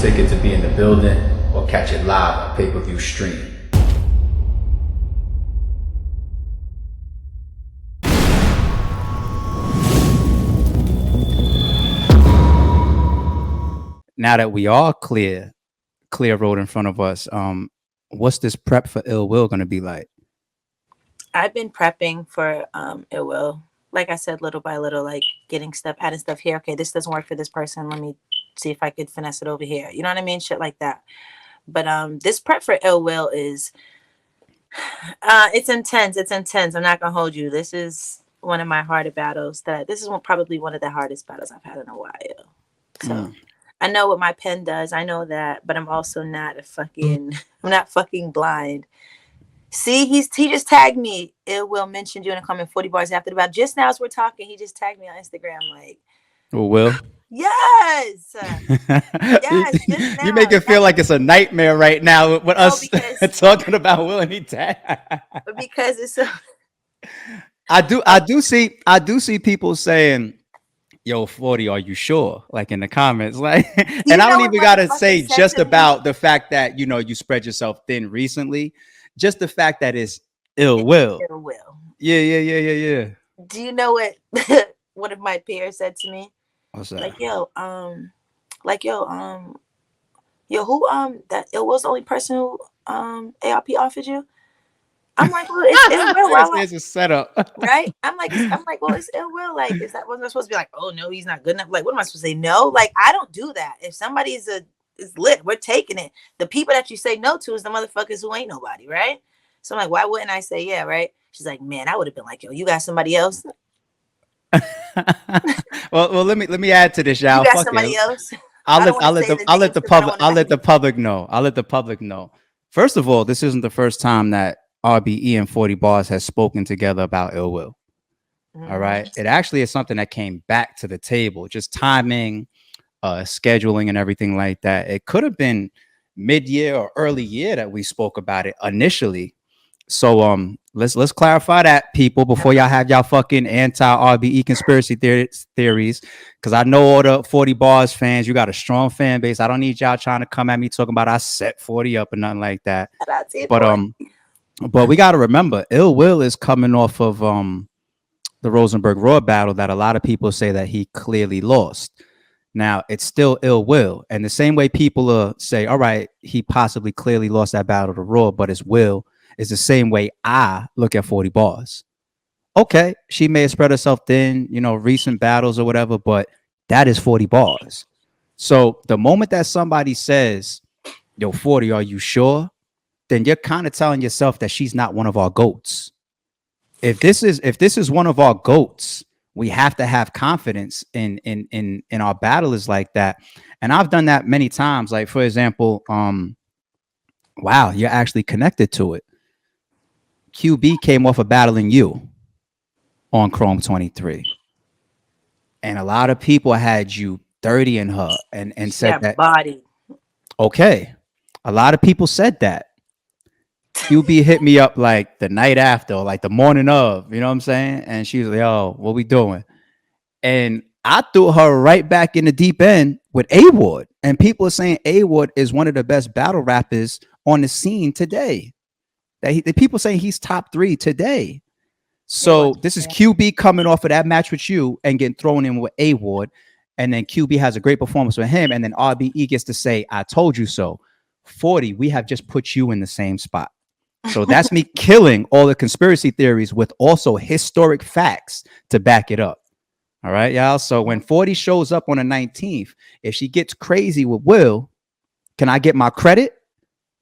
ticket to be in the building or catch it live on pay-per-view stream. Now that we are clear road in front of us, what's this prep for Ill Will going to be like? I've been prepping for Ill Will. Like I said, little by little, like adding stuff here. Okay, this doesn't work for this person. Let me see if I could finesse it over here. You know what I mean? Shit like that. But this prep for Ill Will is it's intense. It's intense. I'm not gonna hold you. This is one of my harder battles. This is probably one of the hardest battles I've had in a while. So I know what my pen does. I know that, but I'm also not I'm not fucking blind. See, he just tagged me. It will mention you in a comment 40 bars after the battle. Just now as we're talking, he just tagged me on Instagram. Like, Will? Yes. Yes. You make it feel like it's a nightmare right now with us talking about Will and he tagged. Because it's I do see people saying, yo, 40, are you sure? Like in the comments. Like, and I don't even gotta say just about the fact that, you know, you spread yourself thin recently. Just the fact that it's Ill Will. Ill Will. Yeah. Do you know what one of my peers said to me? What's that? Like, yo, who that Ill Will's the only person who ARP offered you? I'm like, well, it's Ill Will. There's a setup, right? I'm like, well, it's Ill Will. Like, is that wasn't I supposed to be like, oh no, he's not good enough? Like, what am I supposed to say? No, like, I don't do that. If somebody is lit, we're taking it. The people that you say no to is the motherfuckers who ain't nobody, right? So I'm like, why wouldn't I say yeah, right? She's like, man, I would have been like, yo, you got somebody else? well, let me add to this, y'all. You got somebody else? I'll let the public know. First of all, this isn't the first time that RBE and 40 Bars has spoken together about Ill Will. All right. It actually is something that came back to the table, just timing, scheduling and everything like that. It could have been mid-year or early year that we spoke about it initially. So let's clarify that, people, before y'all have y'all fucking anti-RBE conspiracy theories, because I know all the 40 Bars fans, you got a strong fan base. I don't need y'all trying to come at me talking about I set 40 up or nothing like that. But we got to remember, Ill Will is coming off of the Rosenberg Raw battle that a lot of people say that he clearly lost. Now, it's still Ill Will. And the same way people say, all right, he possibly clearly lost that battle to Raw, but it's Will, is the same way I look at 40 Bars. Okay, she may have spread herself thin, you know, recent battles or whatever, but that is 40 Bars. So the moment that somebody says, yo, 40, are you sure? Then you're kind of telling yourself that she's not one of our GOATs. If this is one of our GOATs, we have to have confidence in our battlers like that. And I've done that many times. Like, for example, wow, you're actually connected to it. QB came off of battling you on Chrome 23. And a lot of people had you 30 in her and said that body. Okay. A lot of people said that. QB hit me up like the night after, or like the morning of, you know what I'm saying? And she was like, yo, what we doing? And I threw her right back in the deep end with A-Ward. And people are saying A-Ward is one of the best battle rappers on the scene today. The people saying he's top 3 today. So this is QB coming off of that match with you and getting thrown in with A-Ward. And then QB has a great performance with him. And then RBE gets to say, I told you so. 40, we have just put you in the same spot. So that's me killing all the conspiracy theories with also historic facts to back it up. All right, y'all. So when 40 shows up on the 19th, if she gets crazy with Will, can I get my credit?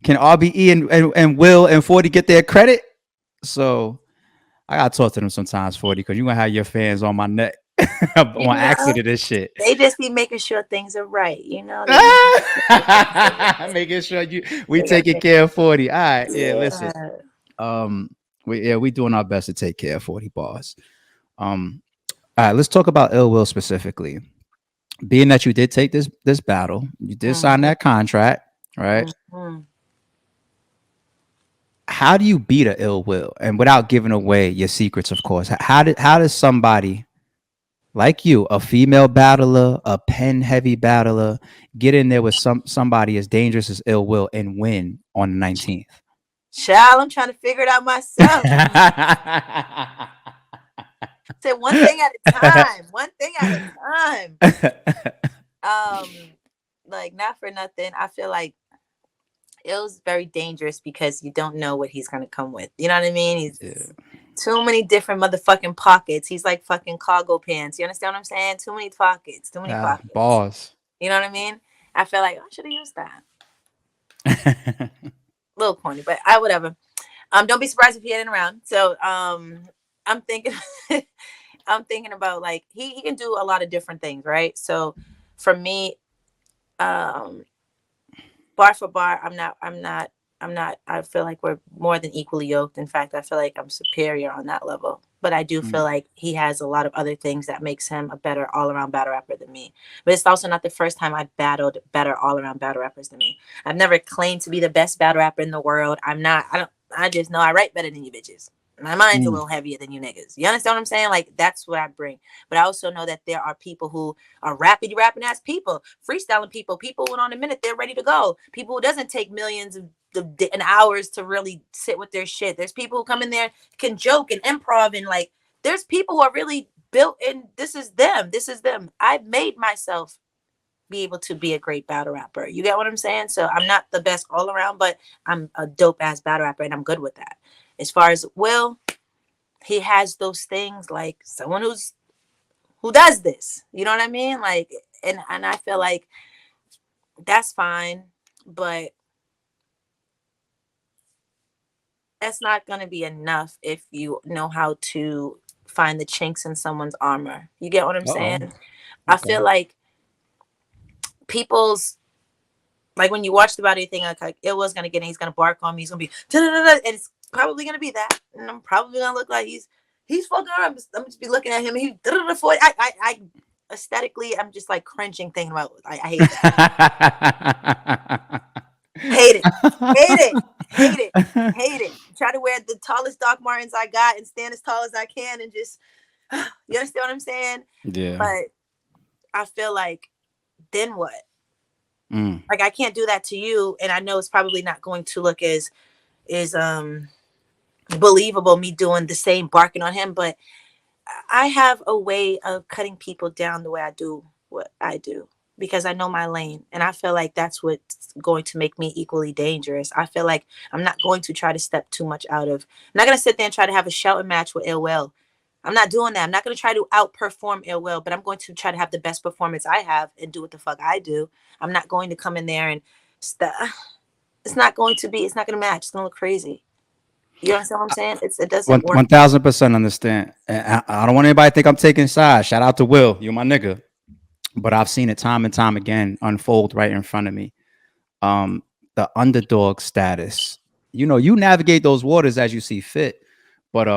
Can RBE and Will and 40 get their credit? So I gotta talk to them sometimes, 40, because you're gonna have your fans on my neck on accident of this shit. They just be making sure things are right, you know. Making sure we taking care of 40. All right, yeah. Listen, we doing our best to take care of 40 Bars. All right, let's talk about Ill Will specifically. Being that you did take this battle, you did sign that contract, right? How do you beat a Ill Will? And without giving away your secrets, of course, how does somebody like you, a female battler, a pen heavy battler, get in there with somebody as dangerous as Ill Will and win on the 19th. Child, I'm trying to figure it out myself. Say one thing at a time. One thing at a time. Like not for nothing. I feel like Ill's very dangerous because you don't know what he's gonna come with. You know what I mean? He's too many different motherfucking pockets. He's like fucking cargo pants. You understand what I'm saying? Too many pockets. Too many pockets. Balls. You know what I mean? I feel like I should have used that. Little corny, but whatever. Don't be surprised if he ain't around. So I'm thinking I'm thinking about like he can do a lot of different things, right? So for me, bar for bar, I feel like we're more than equally yoked. In fact, I feel like I'm superior on that level. But I do feel like he has a lot of other things that makes him a better all-around battle rapper than me. But it's also not the first time I've battled better all-around battle rappers than me. I've never claimed to be the best battle rapper in the world. I just know I write better than you bitches. My mind's a little heavier than you niggas. You understand what I'm saying? Like, that's what I bring. But I also know that there are people who are rapping ass people, freestyling people who on a minute, they're ready to go. People who doesn't take millions of and hours to really sit with their shit. There's people who come in there, can joke and improv, and like, there's people who are really built, and this is them. I've made myself be able to be a great battle rapper. You get what I'm saying? So I'm not the best all around, but I'm a dope ass battle rapper, and I'm good with that. As far as Will, he has those things like someone who does this. You know what I mean? Like, and I feel like that's fine, but that's not going to be enough if you know how to find the chinks in someone's armor. You get what I'm saying? Okay. I feel like people's, like when you watch the body thing, like it was going to get in, he's going to bark on me, he's going to be and it's probably going to be that, and I'm probably going to look like he's fucking around. I'm just be looking at him, and he I aesthetically, I'm just like cringing thinking about. I hate that. hate it. Try to wear the tallest Doc Martens I got and stand as tall as I can, and just you understand what I'm saying? Yeah. But I feel like, then what? Like, I can't do that to you, and I know it's probably not going to look as believable, me doing the same, barking on him, but I have a way of cutting people down the way I do what I do, because I know my lane, and I feel like that's what's going to make me equally dangerous. I feel like I'm not going to try to step too much out of. I'm not going to sit there and try to have a shouting match with Ill Will. I'm not doing that. I'm not going to try to outperform Ill Will, but I'm going to try to have the best performance I have and do what the fuck I do. I'm not going to come in there and it's not going to match. It's going to look crazy. You understand what I'm saying? It doesn't work. 1000% understand. I don't want anybody to think I'm taking sides. Shout out to Will. You're my nigga. But I've seen it time and time again unfold right in front of me. The underdog status. You know, you navigate those waters as you see fit. But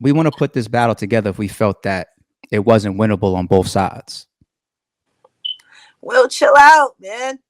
we want to put this battle together if we felt that it wasn't winnable on both sides. Will, chill out, man.